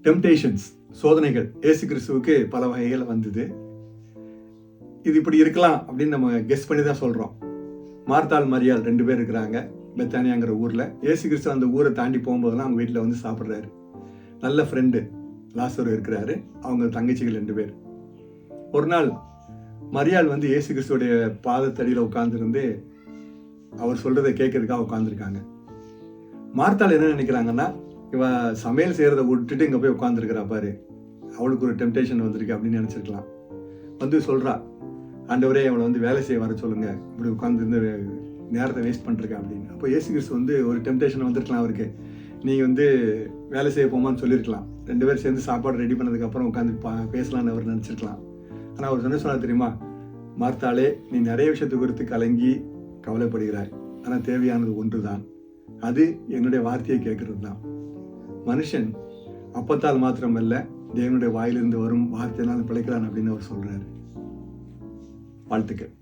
Temptations, சோதனைகள் இயேசு கிறிஸ்துவுக்கு பல வகைகள் வந்தது. இது இப்படி இருக்கலாம் அப்படின்னு நம்ம கெஸ் பண்ணி தான் சொல்கிறோம். மார்த்தாள் மரியாள் 2 பேர் இருக்கிறாங்க பெத்தானியாங்கிற ஊரில். இயேசு கிறிஸ்து அந்த ஊரை தாண்டி போகும்போதெல்லாம் அவங்க வீட்டில் வந்து சாப்பிட்றாரு. நல்ல ஃப்ரெண்டு லாசரு இருக்கிறாரு, அவங்க தங்கச்சிகள் 2 பேர். ஒரு நாள் மரியாள் வந்து இயேசு கிறிஸ்துவோடைய பாதத்தடியில் உட்கார்ந்துருந்து அவர் சொல்கிறத கேட்கறதுக்காக உட்காந்துருக்காங்க. மார்த்தாள் என்ன நினைக்கிறாங்கன்னா, இவ சமையல் செய்கிறத விட்டுட்டு இங்கே போய் உட்காந்துருக்கிறா பாரு, அவளுக்கு ஒரு டெம்டேஷன் வந்திருக்கு அப்படின்னு நினச்சிருக்கலாம். வந்து சொல்கிறா, ஆண்டவரே அவளை வந்து வேலை செய்ய வர சொல்லுங்க, இப்படி உட்காந்து நேரத்தை வேஸ்ட் பண்ணிருக்கேன் அப்படின்னு. அப்போ இயேசு கிறிஸ்து வந்து ஒரு டெம்டேஷன் வந்திருக்கலாம் அவருக்கு. நீங்கள் வந்து வேலை செய்ய போமான்னு சொல்லியிருக்கலாம். 2 பேர் சேர்ந்து சாப்பாடு ரெடி பண்ணதுக்கப்புறம் உட்காந்து பேசலான்னு அவர் நினச்சிருக்கலாம். ஆனால் அவர் சொன்னார் தெரியுமா, மார்த்தாளே, நீ நிறைய விஷயத்தை குறித்து கலங்கி கவலைப்படுகிறாய், ஆனால் தேவையானது ஒன்று தான், அது என்னுடைய வார்த்தையை கேட்கறது தான். மனுஷன் அப்பத்தால் மாத்திரமல்ல, தேவனுடைய வாயிலிருந்து வரும் வார்த்தையினால் பிழைக்கிறான் அப்படின்னு அவர் சொல்றாரு. வாழ்த்துக்கள்.